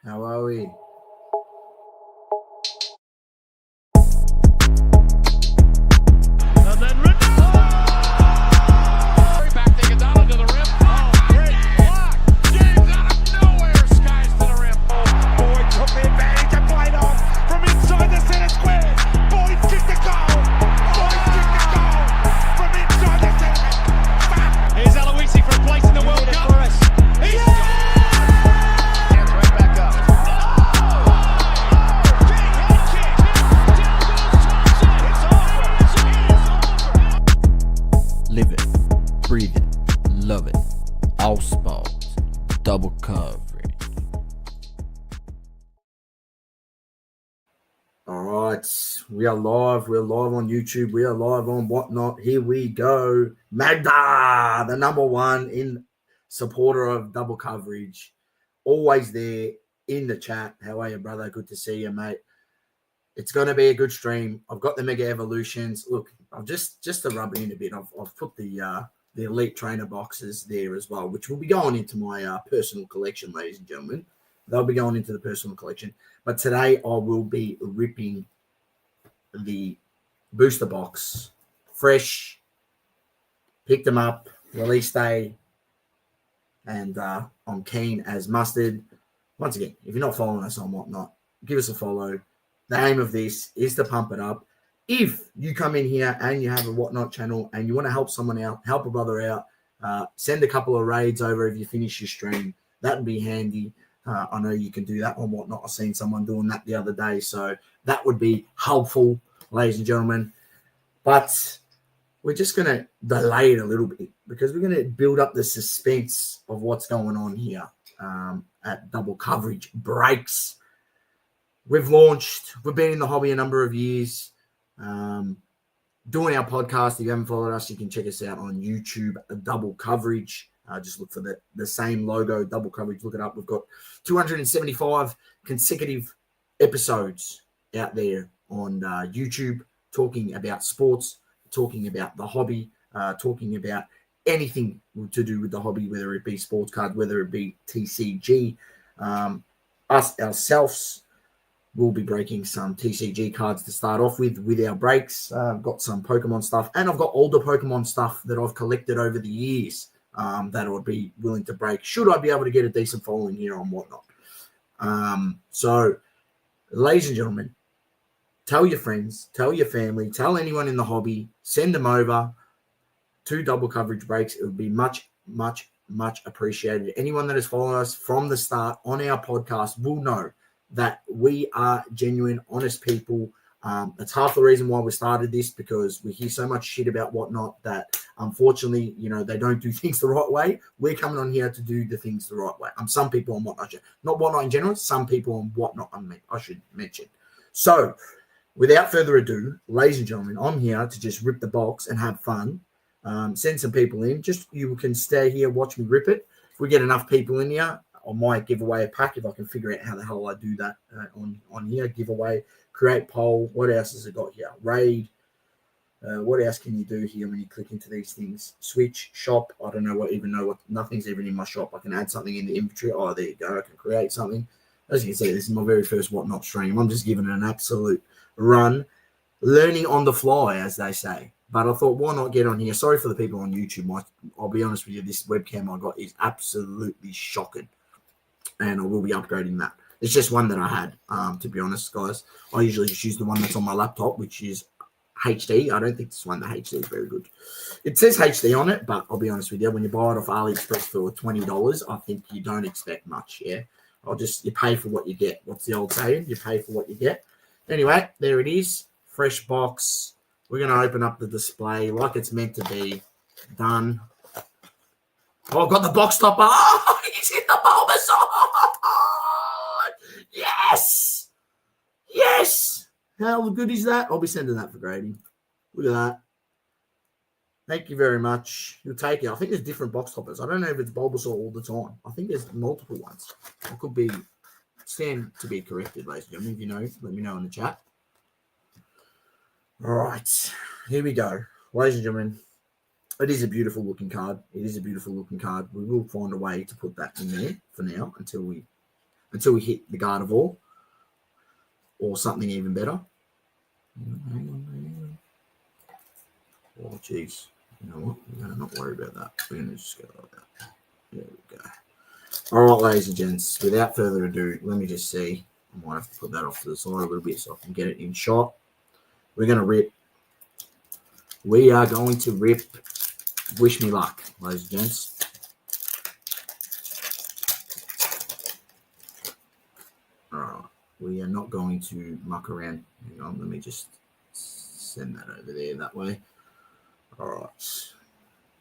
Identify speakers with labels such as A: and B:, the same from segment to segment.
A: How are we?
B: And then back to Iguodala to the rim. Oh, great block. James out of nowhere, skies to the rim. Oh, Boyd took the advantage and played off from inside the center square. Boyd kicked the goal. Boyd kicked the goal from inside the center. Here's Aloisi for a place in the World Cup. He's hands right back up.
A: Live it, breathe it, love it. All sports, double coverage. All right, we are live. We're live on YouTube. We are live on Whatnot. Here we go. Magda, the number one in supporter of double coverage. Always there in the chat. How are you, brother? Good to see you, mate. It's going to be a good stream. I've got the Mega Evolutions. Look, I've just to rub it in a bit, I've put the Elite Trainer boxes there as well, which will be going into my personal collection, ladies and gentlemen. They'll be going into the personal collection. But today I will be ripping the booster box. Fresh. Picked them up. Release day. And I'm keen as mustard. Once again, if you're not following us on Whatnot, give us a follow. The aim of this is to pump it up. If you come in here and you have a Whatnot channel and you want to help someone out, help a brother out, send a couple of raids over if you finish your stream. That would be handy. I know you can do that on Whatnot. I've seen someone doing that the other day. So that would be helpful, ladies and gentlemen. But we're just going to delay it a little bit because we're going to build up the suspense of what's going on here at Double Coverage Breaks. We've launched. We've been in the hobby a number of years. Doing our podcast. If you haven't followed us, you can check us out on YouTube, Double Coverage. Just look for the same logo, Double Coverage. Look it up. We've got 275 consecutive episodes out there on YouTube talking about sports, talking about the hobby, talking about anything to do with the hobby, whether it be sports cards, whether it be TCG. Us ourselves. We'll be breaking some TCG cards to start off with our breaks. I've got some Pokemon stuff, and I've got older Pokemon stuff that I've collected over the years that I would be willing to break, should I be able to get a decent following here on Whatnot. So, ladies and gentlemen, tell your friends, tell your family, tell anyone in the hobby, send them over to Double Coverage Breaks. It would be much, much, much appreciated. Anyone that has followed us from the start on our podcast will know that we are genuine, honest people. That's half the reason why we started this, because we hear so much shit about Whatnot that, unfortunately, they don't do things the right way. We're coming on here to do the things the right way. Some people on Whatnot, not Whatnot in general, some people on Whatnot, I should mention. So, without further ado, ladies and gentlemen, I'm here to just rip the box and have fun. Send some people in. Just you can stay here, watch me rip it. If we get enough people in here, I might give away a pack if I can figure out how the hell I do that on here. Giveaway, create poll. What else has it got here? Raid. What else can you do here when you click into these things? Switch, shop. I don't know what. Nothing's even in my shop. I can add something in the inventory. Oh, there you go. I can create something. As you can see, this is my very first Whatnot stream. I'm just giving it an absolute run. Learning on the fly, as they say. But I thought, why not get on here? Sorry for the people on YouTube. I'll be honest with you, this webcam I got is absolutely shocking. And I will be upgrading that. It's just one that I had, to be honest, guys. I usually just use the one that's on my laptop, which is HD. I don't think this one, the HD, is very good. It says HD on it, but I'll be honest with you, when you buy it off AliExpress for $20, I think you don't expect much, yeah? You pay for what you get. What's the old saying? You pay for what you get. Anyway, there it is. Fresh box. We're going to open up the display like it's meant to be. Done. Oh, I've got the box topper. Oh, he's in the Bulbasaur. Yes. Yes. How good is that? I'll be sending that for grading. Look at that. Thank you very much. You'll take it. I think there's different box toppers. I don't know if it's Bulbasaur all the time. I think there's multiple ones. I could be stand to be corrected, ladies and gentlemen. If you know, let me know in the chat. All right. Here we go. Ladies and gentlemen, it is a beautiful looking card. It is a beautiful looking card. We will find a way to put that in there for now until we until we hit the Gardevoir or something even better. Hang on. Oh, jeez. You know what? We're going to not worry about that. We're going to just go like that. There we go. All right, ladies and gents, without further ado, let me just see. I might have to put that off to the side a little bit so I can get it in shot. We're going to rip. We are going to rip. Wish me luck, ladies and gents. All right. We are not going to muck around. Hang on, let me just send that over there that way. All right.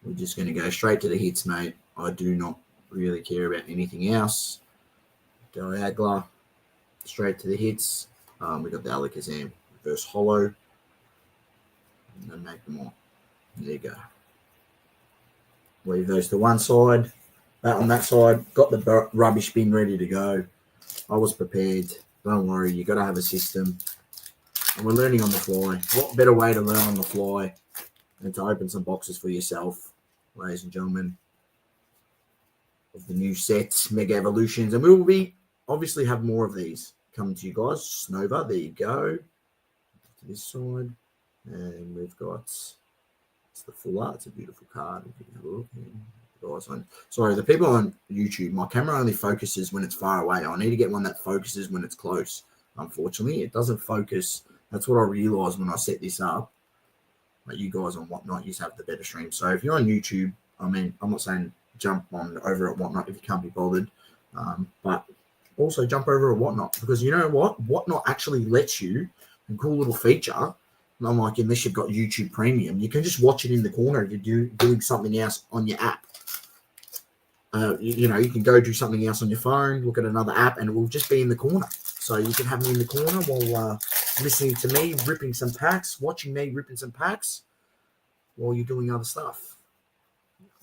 A: We're just going to go straight to the hits, mate. I do not really care about anything else. Diagla, straight to the hits. We got the Alakazam reverse holo. And then make them all. There you go. Leave those to one side. That on that side. Got the rubbish bin ready to go. I was prepared. Don't worry, you got to have a system. And we're learning on the fly. What better way to learn on the fly than to open some boxes for yourself, ladies and gentlemen, of the new sets, Mega Evolutions. And we will be obviously have more of these coming to you guys. Snova, there you go. To this side. And we've got, it's the full art. It's a beautiful card. If you can have a look. Sorry, the people on YouTube, my camera only focuses when it's far away. I need to get one that focuses when it's close. Unfortunately, it doesn't focus. That's what I realized when I set this up. Like you guys on Whatnot, you have the better stream. So if you're on YouTube, I mean, I'm not saying jump on over at Whatnot if you can't be bothered, but also jump over at Whatnot, because you know what? Whatnot actually lets you, a cool little feature. And I'm like, unless you've got YouTube Premium, you can just watch it in the corner if you're doing something else on your app. You can go do something else on your phone, look at another app, and it will just be in the corner. So you can have me in the corner while listening to me ripping some packs, watching me ripping some packs while you're doing other stuff.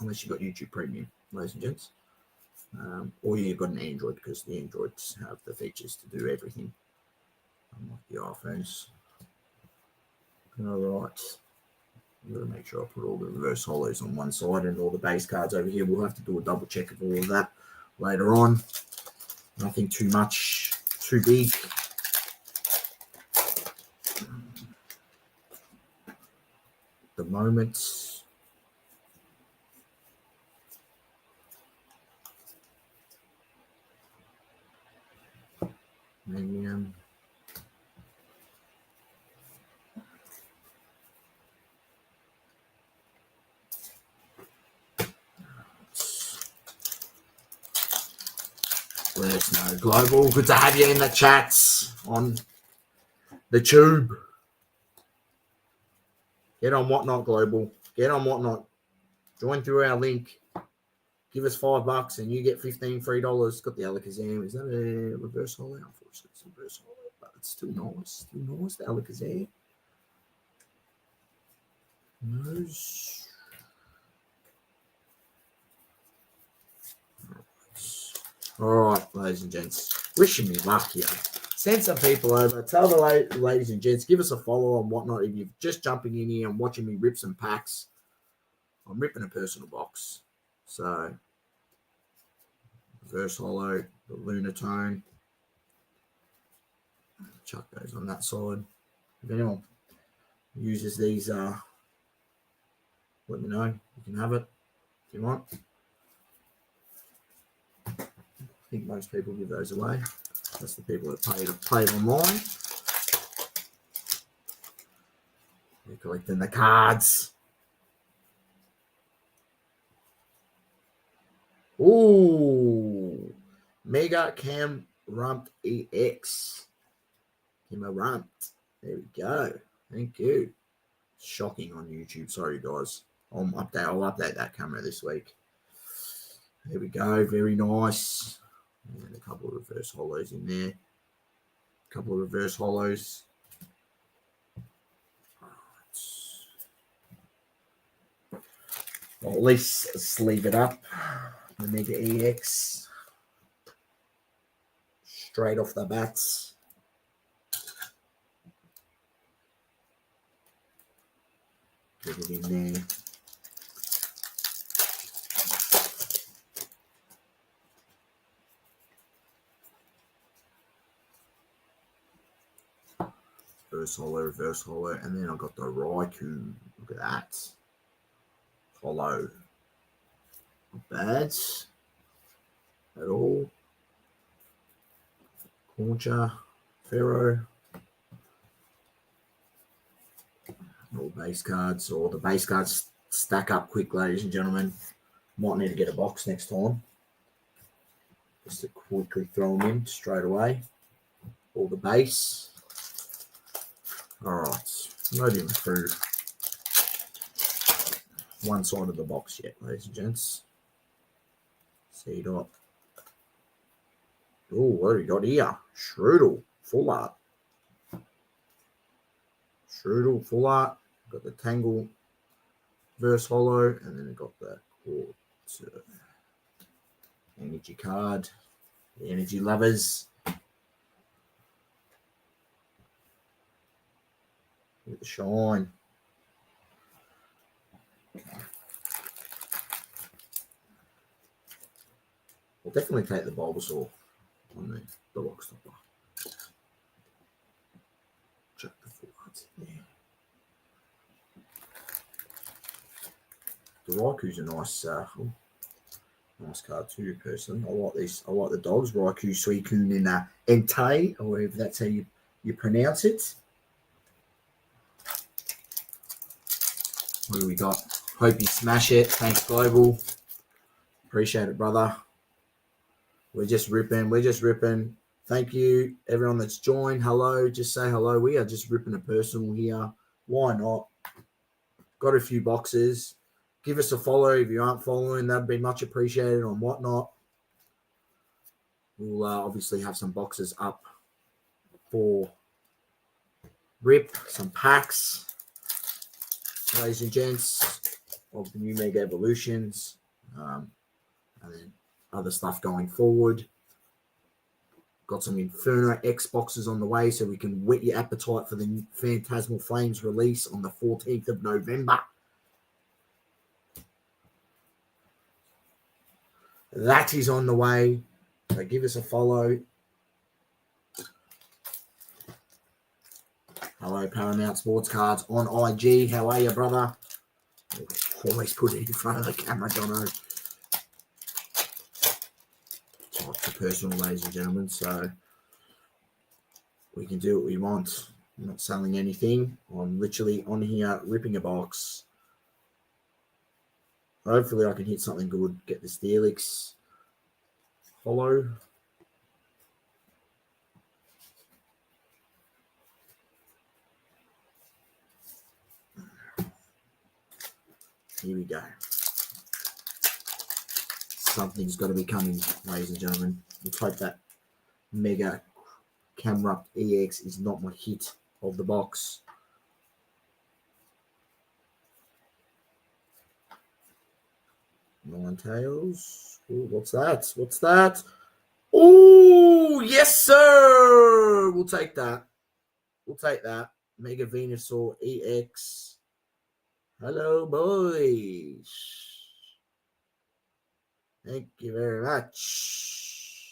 A: Unless you've got YouTube Premium, ladies and gents. Or you've got an Android, because the Androids have the features to do everything. Unlike the iPhones. All right. I've got to make sure I put all the reverse holos on one side and all the base cards over here. We'll have to do a double check of all of that later on. Nothing too much, too big. The moment. Maybe, let us know. Global, good to have you in the chats on the tube. Get on Whatnot, Global. Get on Whatnot. Join through our link. Give us $5 and you get $15 free. Got the Alakazam. Is that a reverse holo? Unfortunately, it's a reverse holo, but it's still nice. Still nice, the Alakazam. Nose. All right, ladies and gents. Wishing me luck here. Send some people over. Tell the ladies and gents, give us a follow on Whatnot. If you're just jumping in here and watching me rip some packs, I'm ripping a personal box. So, reverse holo, the Lunatone. Chuck those on that side. If anyone uses these, let me know. You can have it if you want. I think most people give those away. That's the people that played online. They're collecting the cards. Ooh, Mega Cam Rumped EX. Cam Rumped. There we go. Thank you. Shocking on YouTube. Sorry, guys. I'll update that camera this week. There we go. Very nice. And a couple of reverse holos in there. A couple of reverse holos. Well, at least sleeve it up. The Mega EX. Straight off the bats. Get it in there. reverse holo, and then I've got the Raikou. Look at that. Holo. Not bad at all. Launcher, Pharaoh. All base cards, or the base cards stack up quick, ladies and gentlemen. Might need to get a box next time. Just to quickly throw them in straight away. All the base. All right, not even through one side of the box yet, ladies and gents. C dot. Oh, what do we got here? Strudel, full art. Strudel, full art. Got the Tangle verse holo, and then we got the quarter energy card. The energy lovers. With the shine. We'll definitely take the Bulbasaur on the rock stopper. Check the full arts there. The Raikou's a nice card too, personally. I like these. I like the dogs. Raikou, Suicune, and Entei, or whatever that's how you pronounce it. What do we got? Hope you smash it. Thanks, Global. Appreciate it, brother. We're just ripping. Thank you, everyone that's joined. Hello. Just say hello. We are just ripping a personal here. Why not? Got a few boxes. Give us a follow if you aren't following. That'd be much appreciated on Whatnot. We'll obviously have some boxes up for rip, some packs, ladies and gents, of the new Mega Evolutions, and then other stuff going forward. Got some Inferno X boxes on the way, so we can whet your appetite for the Phantasmal Flames release on the 14th of November. That is on the way. So give us a follow. Hello, Paramount Sports Cards on IG. How are you, brother? Always put it in front of the camera, Dono. It's not too personal, ladies and gentlemen, so we can do what we want. I'm not selling anything. I'm literally on here ripping a box. Hopefully I can hit something good. Get the Steelix holo. Here we go. Something's got to be coming, ladies and gentlemen. Let's hope that Mega Camera EX is not my hit of the box. Ninetales. Ooh, what's that? What's that? Oh, yes, sir. We'll take that. We'll take that. Mega Venusaur EX. Hello, boys. Thank you very much.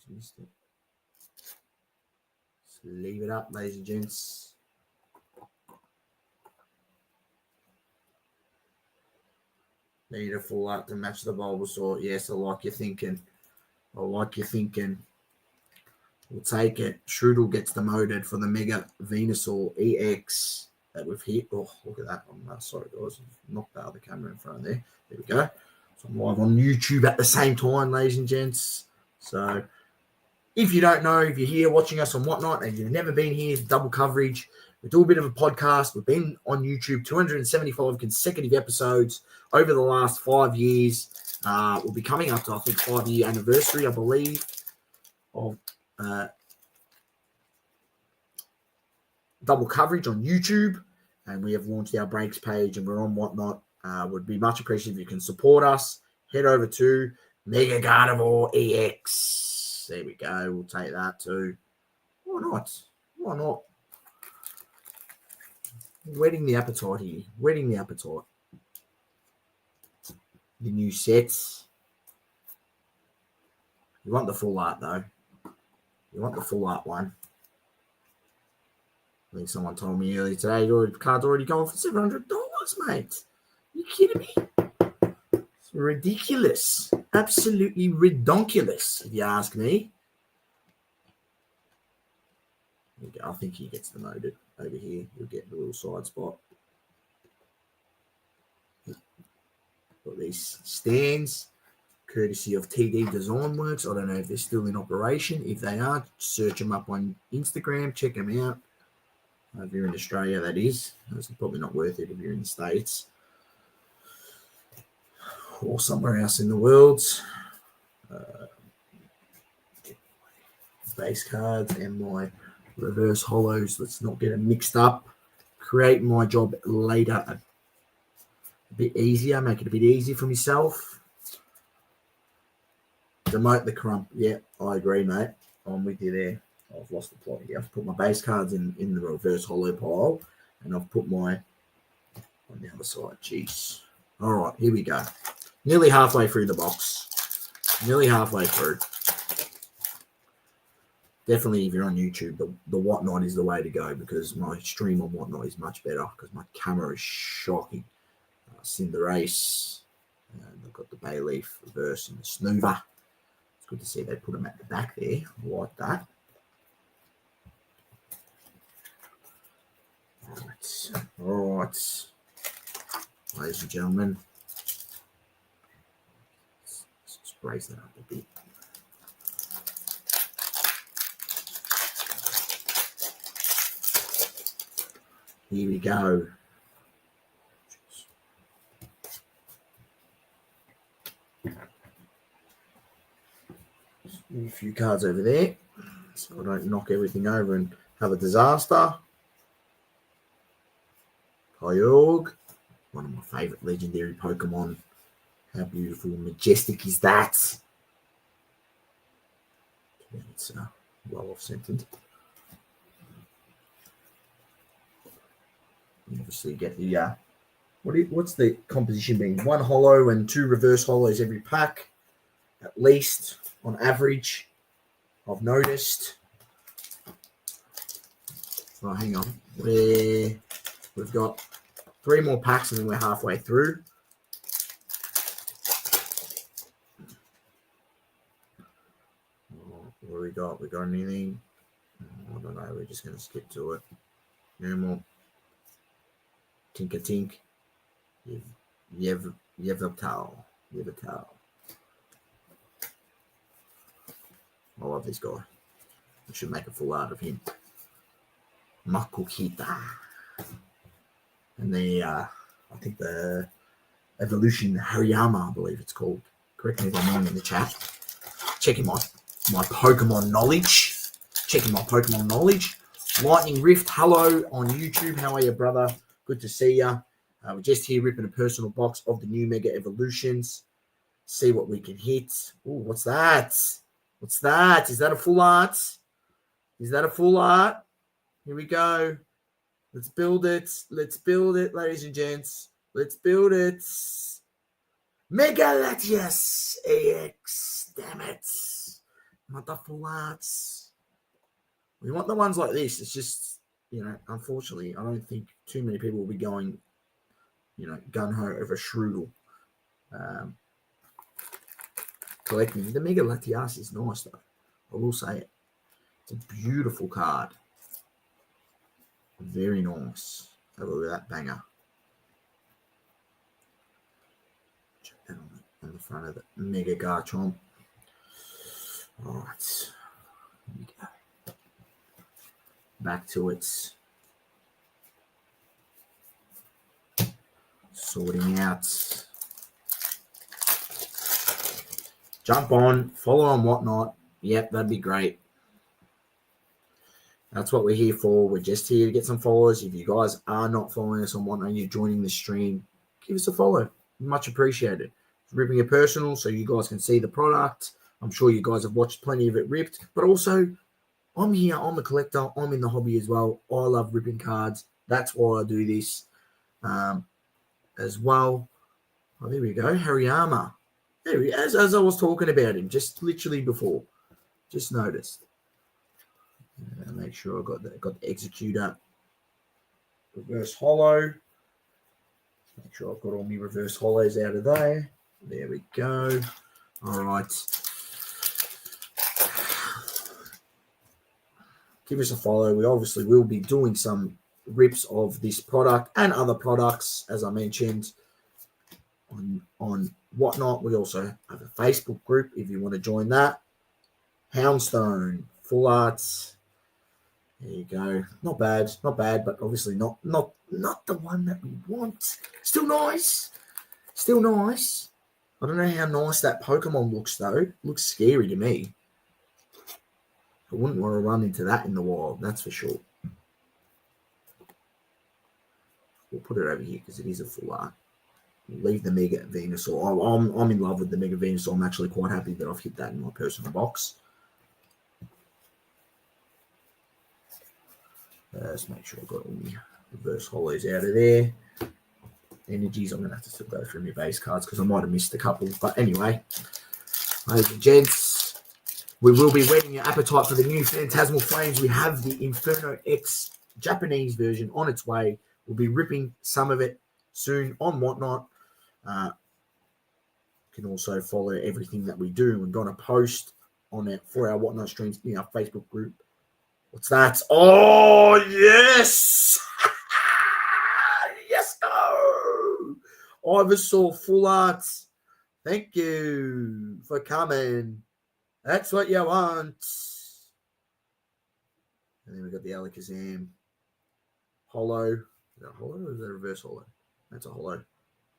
A: Let's leave it up, ladies and gents. Need a full art to match the Bulbasaur. Yes, I like your thinking. We'll take it. Strudel gets demoted for the Mega Venusaur EX that we've hit. Oh, look at that. I'm sorry, guys. I've knocked out the camera in front of there. There we go. So I'm live on YouTube at the same time, ladies and gents. So if you don't know, if you're here watching us on Whatnot and you've never been here, double coverage. We do a bit of a podcast. We've been on YouTube 275 consecutive episodes over the last 5 years. We'll be coming up to, I think, 5-year anniversary, I believe, of double coverage on YouTube. And we have launched our breaks page and we're on Whatnot. Would be much appreciated if you can support us. Head over to Mega Gardevoir EX. There we go. We'll take that too. Why not? Why not? Whetting the appetite here. Whetting the appetite. the new sets. You want the full art, though. You want the full art one. I think someone told me earlier today the card's already going for $700, mate. Are you kidding me? It's ridiculous. Absolutely redonkulous, if you ask me. I think he gets demoted over here. You'll get the little side spot. Got these stands, courtesy of TD Design Works. I don't know if they're still in operation. If they are, search them up on Instagram. Check them out. If you're in Australia, that is. It's probably not worth it if you're in the States or somewhere else in the world. Base cards and my reverse hollows. Let's not get them mixed up. Create my job later a bit easier. Make it a bit easier for myself. Demote the crump. Yeah, I agree, mate. I'm with you there. I've lost the plot here. I've put my base cards in the reverse hollow pile, and I've put my on the other side. Jeez. All right, here we go. Nearly halfway through the box. Nearly halfway through. Definitely, if you're on YouTube, the Whatnot is the way to go because my stream on Whatnot is much better because my camera is shocking. Cinderace, and I've got the Bayleaf reverse and the Snoover. It's good to see they put them at the back there. I like that. All right, ladies and gentlemen, let's raise that up a bit. Here we go. A few cards over there, so I don't knock everything over and have a disaster. Kyogre, one of my favorite legendary Pokemon. How beautiful and majestic is that? It's well off-centered. You obviously get the what's the composition being? 1 hollow and 2 reverse hollows every pack, at least on average. I've noticed. Oh, hang on. We've got 3 more packs and then we're halfway through. What do we got? We got anything? I don't know. We're just going to skip to it. No more. Tink-a-tink. Yevtal. I love this guy. I should make a full art of him. Makukita. And I think the Evolution Hariyama, I believe it's called. Correct me if I'm wrong in the chat. Checking my Pokemon knowledge. Lightning Rift, hello on YouTube. How are you, brother? Good to see you. We're just here ripping a personal box of the new Mega Evolutions. See what we can hit. Oh, what's that? What's that? Is that a full art? Here we go. Let's build it. Ladies and gents. Let's build it. Mega Latias AX. Damn it. Not the full arts. We want the ones like this. It's just, unfortunately, I don't think too many people will be going, gung-ho over Shroodle. Collecting. The Mega Latias is nice, though. I will say it. It's a beautiful card. Very nice. Have a look at that banger. Check that on the front of the Mega Garchomp. All right. Here we go. Back to its sorting out. Jump on, follow on Whatnot. Yep, that'd be great. That's what we're here for. We're just here to get some followers. If you guys are not following us on Whatnot and you're joining the stream, give us a follow. Much appreciated. Ripping it personal so you guys can see the product. I'm sure you guys have watched plenty of it ripped. But also, I'm here. I'm a collector. I'm in the hobby as well. I love ripping cards. That's why I do this as well. Oh, there we go. Hariyama. There he is, as I was talking about him, just literally before. Just noticed. Make sure I got the executor. Reverse hollow. Make sure I've got all my reverse hollows out of there. There we go. All right. Give us a follow. We obviously will be doing some rips of this product and other products, as I mentioned, on Whatnot. We also have a Facebook group if you want to join that. Houndstone, Full Arts. There you go. Not bad, but obviously not the one that we want. Still nice. I don't know how nice that Pokemon looks, though. Looks scary to me. I wouldn't want to run into that in the wild, that's for sure. We'll put it over here because it is a full art. Leave the Mega Venusaur. I'm in love with the Mega Venusaur. I'm actually quite happy that I've hit that in my personal box. Let's make sure I've got all my reverse hollows out of there. Energies, I'm going to have to still go through my base cards because I might have missed a couple. But anyway, ladies and gents, we will be whetting your appetite for the new Phantasmal Flames. We have the Inferno X Japanese version on its way. We'll be ripping some of it soon on Whatnot. You can also follow everything that we do. We're going to post on it for our Whatnot streams in our Facebook group. What's that? Oh, yes! Yes, go! Ivysaur Full Arts. Thank you for coming. That's what you want. And then we've got the Alakazam. Hollow. Is that a hollow or is that a reverse hollow? That's a hollow.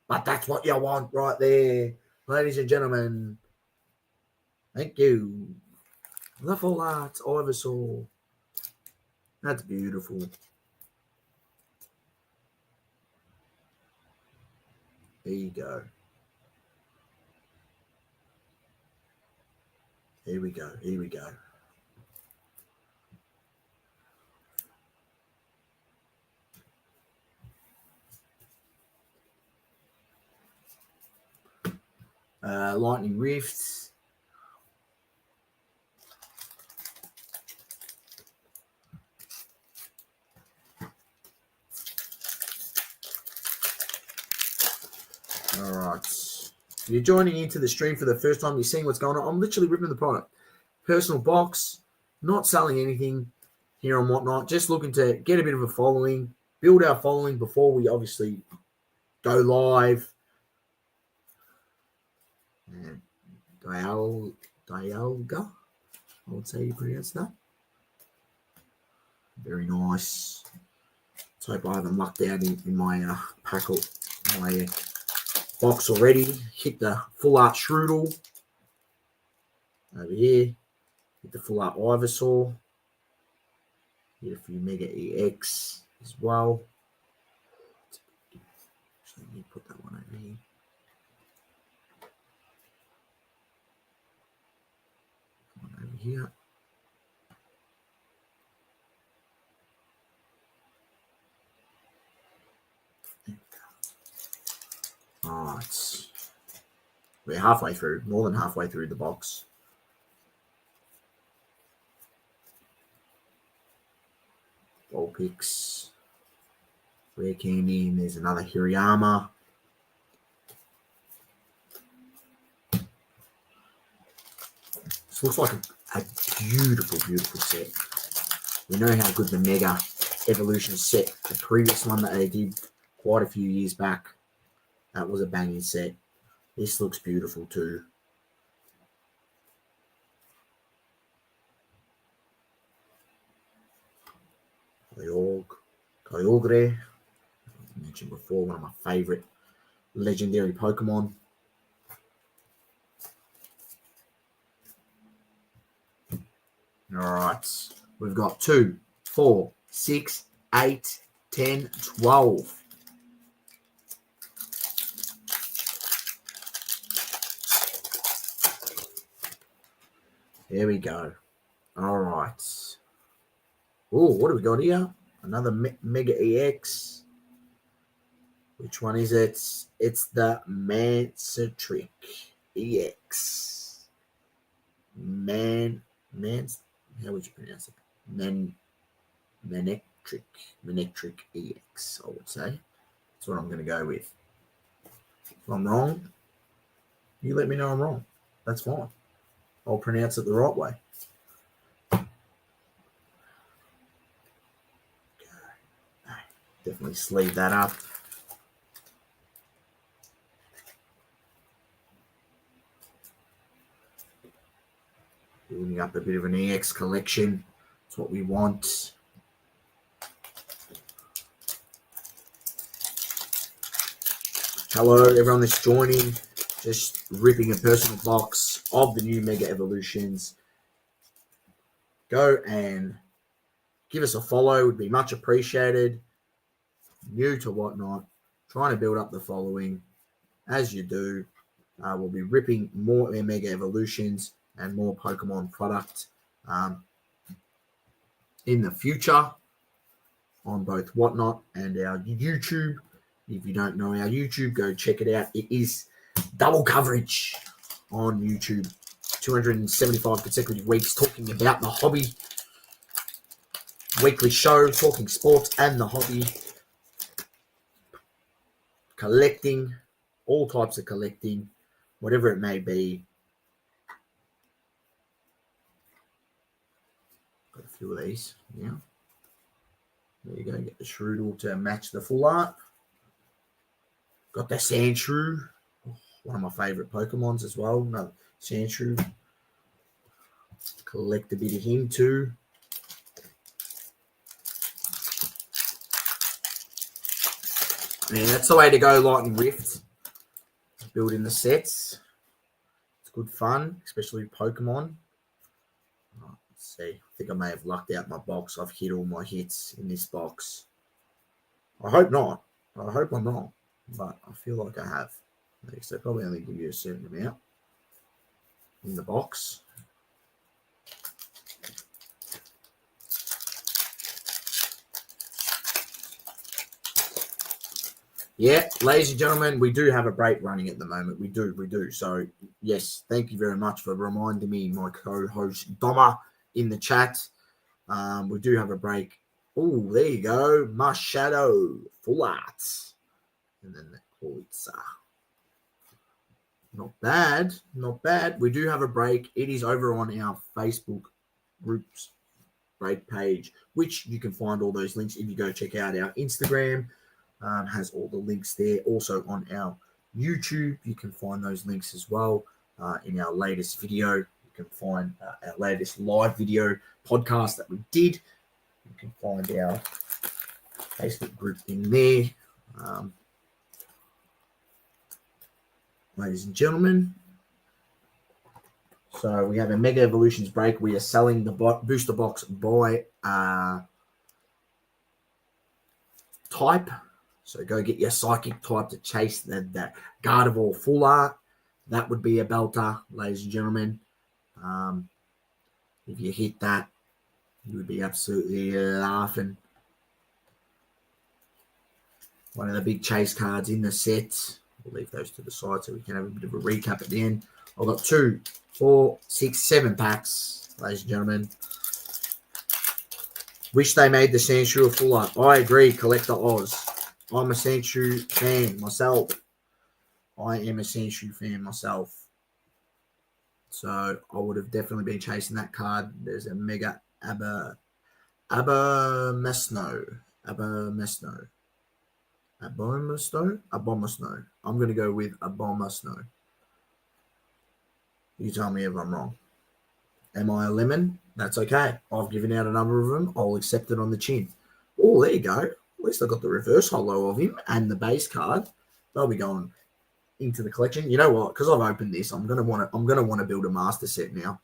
A: But that's what you want right there. Ladies and gentlemen. Thank you. The Full Arts Ivysaur. That's beautiful. There you go. Here we go. Lightning Rifts. All right. If you're joining into the stream for the first time, you're seeing what's going on. I'm literally ripping the product. Personal box, not selling anything here on Whatnot, just looking to get a bit of a following, build our following before we obviously go live. Dialga, I would say you pronounce that. Very nice. Let's hope I haven't lucked out in my my box already. Hit the Full Art Strudel over here. Hit the Full Art Ivysaur. Hit a few Mega EX as well. So let me put that one over here. Come on over here. All right. We're halfway through, more than halfway through the box. Vulpix. Rare Candy, and there's another Hirayama. This looks like a beautiful, beautiful set. We know how good the Mega Evolution set, the previous one that they did quite a few years back, that was a banging set. This looks beautiful too. Kyogre, I mentioned before, one of my favorite legendary Pokemon. All right, we've got 2, 4, 6, 8, 10, 12. There we go. All right. Oh, what do we got here? Another Mega EX. Which one is it? It's the Mancetric EX. How would you pronounce it? Manectric EX, I would say. That's what I'm going to go with. If I'm wrong, you let me know I'm wrong. That's fine. I'll pronounce it the right way. Definitely sleeve that up. Building up a bit of an EX collection. That's what we want. Hello, everyone that's joining. Just ripping a personal box of the new Mega Evolutions. Go and give us a follow. Would be much appreciated. New to Whatnot. Trying to build up the following. As you do, we'll be ripping more Mega Evolutions and more Pokemon product in the future on both Whatnot and our YouTube. If you don't know our YouTube, go check it out. It is double coverage on YouTube. 275 consecutive weeks talking about the hobby. Weekly show talking sports and the hobby. Collecting, all types of collecting, whatever it may be. Got a few of these. Yeah. There you go. Get the Shroodle to match the full art. Got the Sandshrew, one of my favorite Pokemons as well. Another Sandshrew. Collect a bit of him too. Yeah, that's the way to go, Light and Rift. Building the sets. It's good fun, especially Pokemon. Let's see. I think I may have lucked out my box. I've hit all my hits in this box. I hope not. I hope I'm wrong. But I feel like I have. They probably only give you a certain amount in the box. Yeah, ladies and gentlemen, we do have a break running at the moment. We do. So, yes, thank you very much for reminding me, my co-host Doma in the chat. We do have a break. Oh, there you go. Marshadow, full art. And then the Pulitzer. Not bad. We do have a break. It is over on our Facebook groups break page, which you can find all those links if you go check out our Instagram. Has all the links there. Also on our YouTube, you can find those links as well. In our latest video, you can find our latest live video podcast that we did. You can find our Facebook group in there. Ladies and gentlemen, so we have a Mega Evolutions break. We are selling the booster box by type. So go get your Psychic type to chase that Gardevoir full art. That would be a belter, ladies and gentlemen. If you hit that, you would be absolutely laughing. One of the big chase cards in the set. We'll leave those to the side so we can have a bit of a recap at the end. I've got 2, 4, 6, 7 packs, ladies and gentlemen. Wish they made the Sandshrew a full art. I agree, Collector Oz. I'm a Sandshrew fan myself. I am a Sandshrew fan myself. So I would have definitely been chasing that card. There's a Mega Abomasnow. Abomasnow. I'm going to go with Abomasnow. You tell me if I'm wrong. Am I a lemon? That's okay. I've given out a number of them. I'll accept it on the chin. Oh, there you go. At least I got the reverse holo of him and the base card. They'll be going into the collection. You know what? Because I've opened this, I'm gonna want to build a master set now.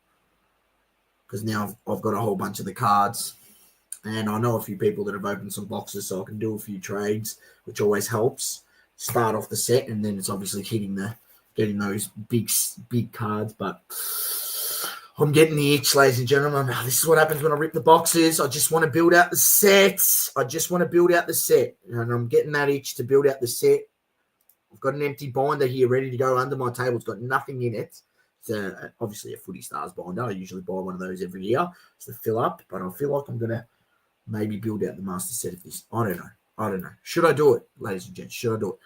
A: Because now I've got a whole bunch of the cards. And I know a few people that have opened some boxes, so I can do a few trades, which always helps. Start off the set, and then it's obviously getting those big cards. But I'm getting the itch, ladies and gentlemen. This is what happens when I rip the boxes. I just want to build out the sets. And I'm getting that itch to build out the set. I've got an empty binder here ready to go under my table. It's got nothing in it. It's obviously a Footy Stars binder. I usually buy one of those every year to fill up, but I feel like I'm going to maybe build out the master set of this. I don't know. Should I do it, ladies and gents? Should I do it?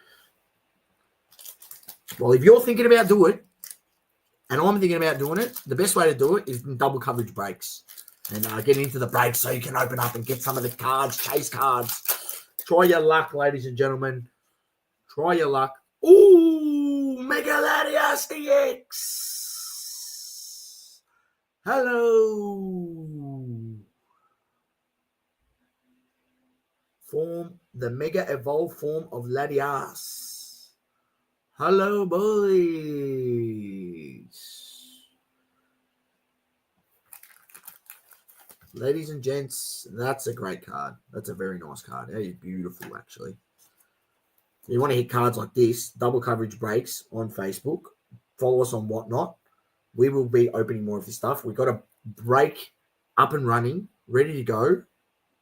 A: Well, if you're thinking about doing it, and I'm thinking about doing it, the best way to do it is in double coverage breaks. And get into the breaks so you can open up and get some of the cards, chase cards. Try your luck, ladies and gentlemen. Try your luck. Ooh, Megaladius DX. Hello. The Mega Evolved form of Latias. Hello, boys. Ladies and gents, that's a great card. That's a very nice card. That is beautiful, actually. If you want to hit cards like this, double coverage breaks on Facebook. Follow us on Whatnot. We will be opening more of this stuff. We've got a break up and running, ready to go.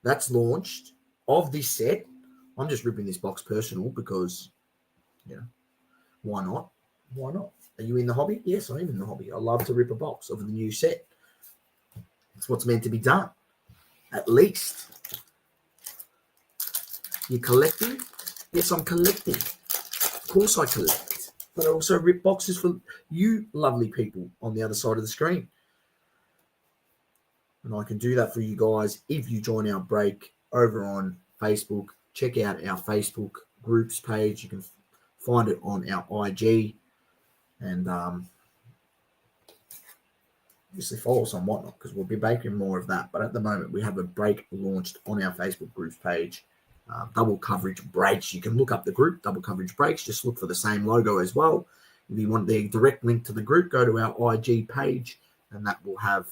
A: That's launched of this set. I'm just ripping this box personal because, why not? Why not? Are you in the hobby? Yes, I am in the hobby. I love to rip a box of the new set. It's what's meant to be done. At least. You collecting? Yes, I'm collecting. Of course I collect. But I also rip boxes for you lovely people on the other side of the screen. And I can do that for you guys if you join our break over on Facebook. Check out our Facebook groups page. You can find it on our IG. And obviously follow us on Whatnot because we'll be making more of that. But at the moment, we have a break launched on our Facebook groups page. Double coverage breaks. You can look up the group, double coverage breaks. Just look for the same logo as well. If you want the direct link to the group, go to our IG page, and that will have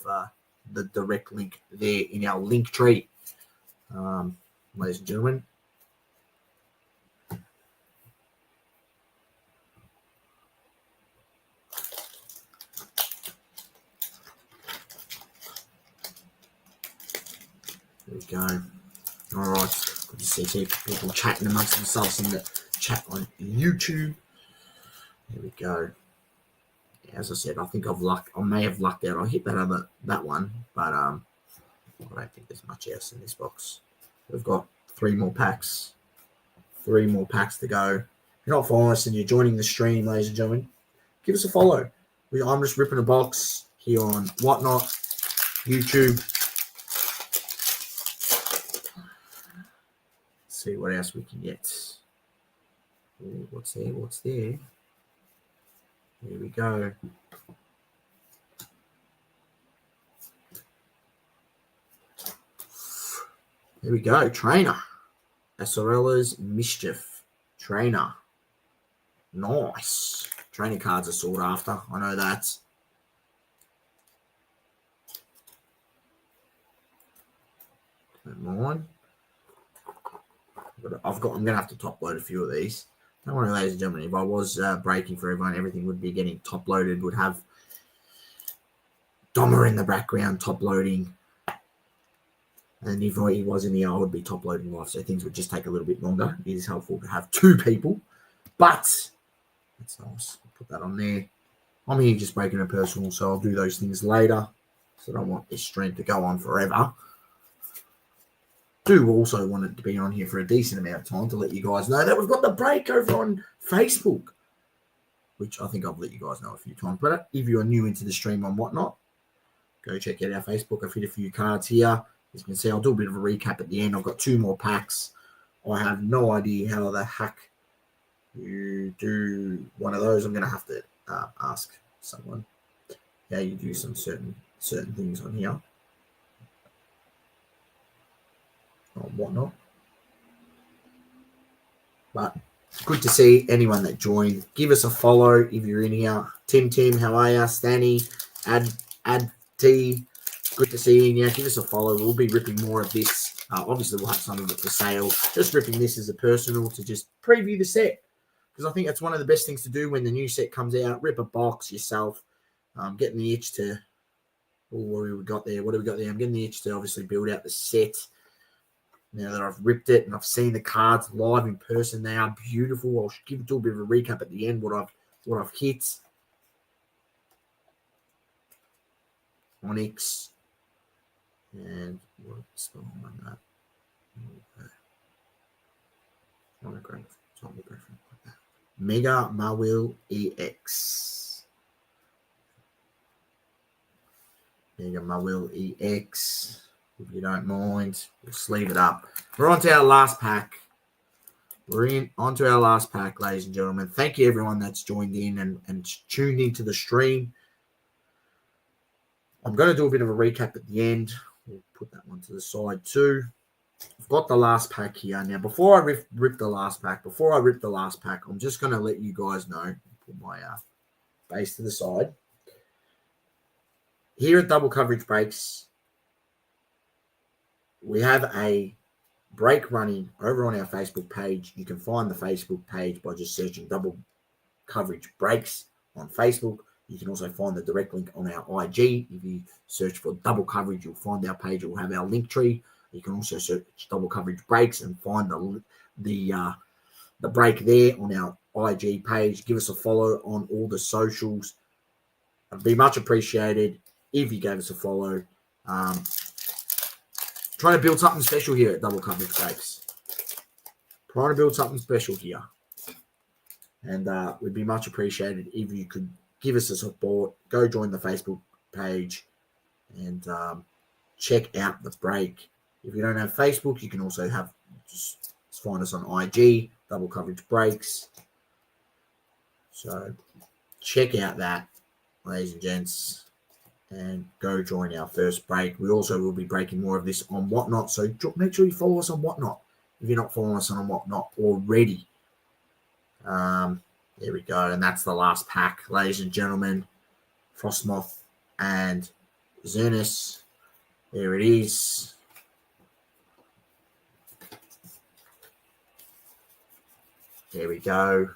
A: the direct link there in our link tree. Ladies and gentlemen. There we go. All right. Good to see people chatting amongst themselves in the chat on YouTube. There we go. As I said, I think I may have lucked out. I hit that one, but I don't think there's much else in this box. We've got 3 more packs. 3 more packs to go. If you're not following us and you're joining the stream, ladies and gentlemen, give us a follow. I'm just ripping a box here on Whatnot, YouTube. See what else we can get. Ooh, what's there? Here we go. There we go. Trainer. Acerella's Mischief. Trainer. Nice. Training cards are sought after. I know that. Don't mind. I'm going to have to top load a few of these. Don't worry, ladies and gentlemen. If I was breaking for everyone, everything would be getting top loaded. Would have Doma in the background top loading. And if he was in here, I would be top loading live. So things would just take a little bit longer. It is helpful to have 2 people. But that's nice. I'll put that on there. I'm here just breaking a personal, so I'll do those things later. So I don't want this stream to go on forever. Do also want it to be on here for a decent amount of time to let you guys know that we've got the break over on Facebook, which I think I've let you guys know a few times. But if you're new into the stream on Whatnot, go check out our Facebook. I've hit a few cards here. As you can see, I'll do a bit of a recap at the end. I've got 2 more packs. I have no idea how the heck you do one of those. I'm going to have to ask someone how you do some certain things on here. On Whatnot. But good to see anyone that joined. Give us a follow if you're in here. Tim, how are you? Stanny, Ad T. Good to see you in here. Give us a follow. We'll be ripping more of this. Obviously, we'll have some of it for sale. Just ripping this as a personal to just preview the set. Because I think that's one of the best things to do when the new set comes out. Rip a box yourself. Getting the itch to what do we got there? What do we got there? I'm getting the itch to obviously build out the set. Now that I've ripped it and I've seen the cards live in person, they are beautiful. I'll give it a bit of a recap at the end what I've hit. Onyx and what's the one on that? Mega Mawil EX. Mega Mawil EX. If you don't mind, we'll sleeve it up. We're on to our last pack. We're on to our last pack, ladies and gentlemen. Thank you, everyone that's joined in and tuned into the stream. I'm going to do a bit of a recap at the end. We'll put that one to the side too. I've got the last pack here. Now, before I rip the last pack, I'm just going to let you guys know, put my base to the side. Here at Double Coverage Breaks, we have a break running over on our Facebook page. You can find the Facebook page by just searching Double Coverage Breaks on Facebook. You can also find the direct link on our IG. If you search for Double Coverage, you'll find our page. It will have our link tree. You can also search Double Coverage Breaks and find the break there on our IG page. Give us a follow on all the socials. It'd be much appreciated if you gave us a follow. Trying to build something special here at Double Coverage Breaks. Trying to build something special here. And we'd be much appreciated if you could give us a support. Go join the Facebook page and check out the break. If you don't have Facebook, you can also just find us on IG, Double Coverage Breaks. So check out that, ladies and gents, and go join our first break. We also will be breaking more of this on Whatnot, so make sure you follow us on Whatnot if you're not following us on Whatnot already. There we go, and that's the last pack, ladies and gentlemen. Frostmoth and Xerneas. There it is. There we go.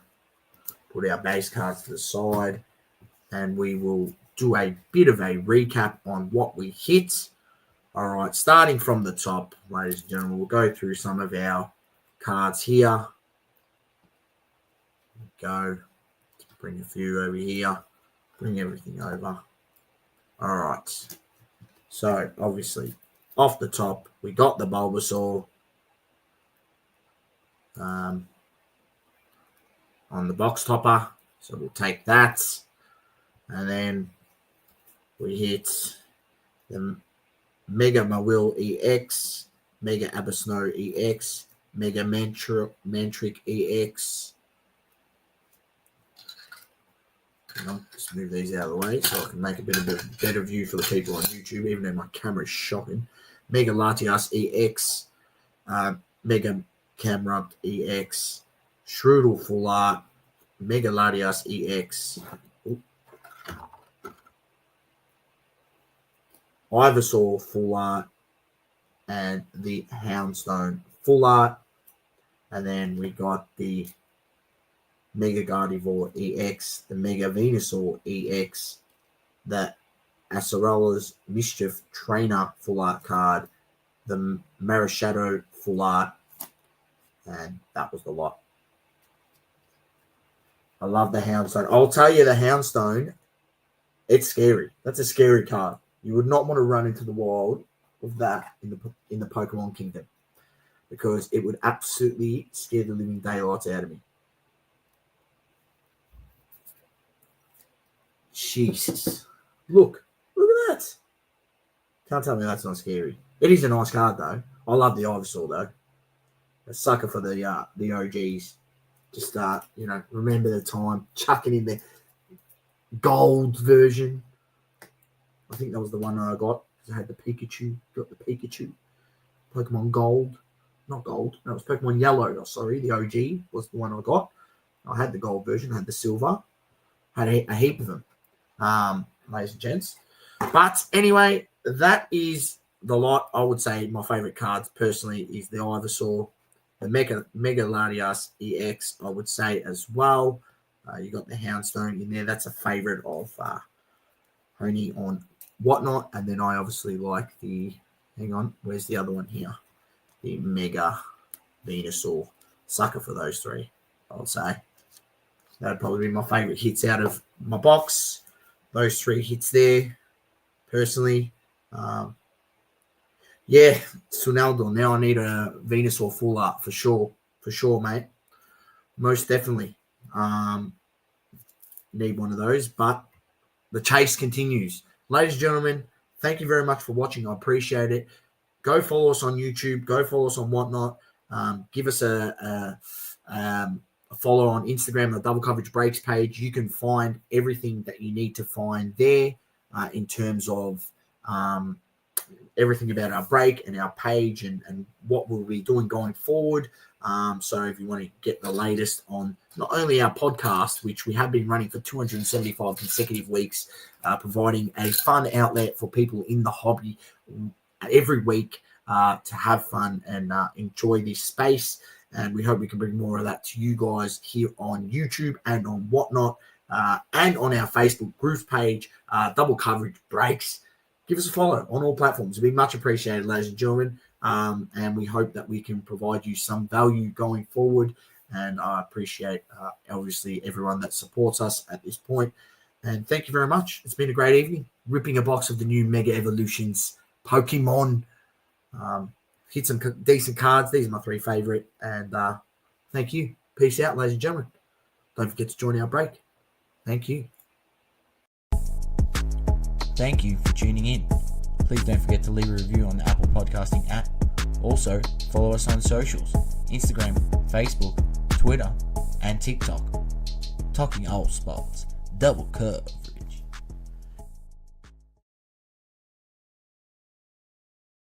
A: Put our base cards to the side, and we will do a bit of a recap on what we hit. All right, starting from the top, ladies and gentlemen, we'll go through some of our cards here. Go. Bring a few over here. Bring everything over. All right. So, obviously, off the top, we got the Bulbasaur. On the box topper. So, we'll take that. And then we hit the Mega Mawil EX, Mega Abyssno EX, Mega Mantric EX. I'll just move these out of the way so I can make a bit of a better view for the people on YouTube, even though my camera is shocking. Mega Latias EX, Mega Camerupt EX, Shroodle Full Art, Mega Latias EX, Ivysaur Full Art, and the Houndstone Full Art. And then we got the Mega Gardevoir EX, the Mega Venusaur EX, the Acerolas Mischief Trainer Full Art card, the Marishadow Full Art, and that was the lot. I love the Houndstone. I'll tell you, the Houndstone, it's scary. That's a scary card. You would not want to run into the wild of that in the Pokemon Kingdom, because it would absolutely scare the living daylights out of me. Jesus. Look at that. Can't tell me that's not scary. It is a nice card, though. I love the Ivysaur, though. A sucker for the OGs. Just, remember the time. Chucking in the gold version. I think that was the one I got. I had the Pikachu. Got the Pikachu. Pokemon Gold. Not Gold. No, it was Pokemon Yellow. Oh, sorry. The OG was the one I got. I had the gold version. I had the silver. I had a heap of them. Ladies and gents. But anyway, that is the lot. I would say my favorite cards personally is the Ivysaur, the Mega Latias EX, I would say as well. You got the Houndstone in there. That's a favorite of Honey on Whatnot, and then I obviously like the, hang on, where's the other one here? The Mega Venusaur. Sucker for those three, I would say. That would probably be my favourite hits out of my box. Those three hits there, personally. Yeah, Sunaldo. Now I need a Venusaur full art for sure. For sure, mate. Most definitely. Need one of those, but the chase continues. Ladies and gentlemen, thank you very much for watching. I appreciate it. Go follow us on YouTube. Go follow us on Whatnot. Give us a follow on Instagram, the Double Coverage Breaks page. You can find everything that you need to find there in terms of everything about our break and our page and what we'll be doing going forward. So if you want to get the latest on not only our podcast, which we have been running for 275 consecutive weeks, providing a fun outlet for people in the hobby every week to have fun and enjoy this space. And we hope we can bring more of that to you guys here on YouTube and on Whatnot and on our Facebook group page, Double Coverage Breaks. Give us a follow on all platforms. It'd be much appreciated, ladies and gentlemen. And we hope that we can provide you some value going forward. And I appreciate, obviously, everyone that supports us at this point. And thank you very much. It's been a great evening. Ripping a box of the new Mega Evolutions Pokemon. Hit some decent cards. These are my three favorite. And thank you. Peace out, ladies and gentlemen. Don't forget to join our break. Thank you.
C: Thank you for tuning in. Please don't forget to leave a review on the Apple Podcasting app. Also, follow us on socials, Instagram, Facebook, Twitter, and TikTok. Talking all spots, double coverage.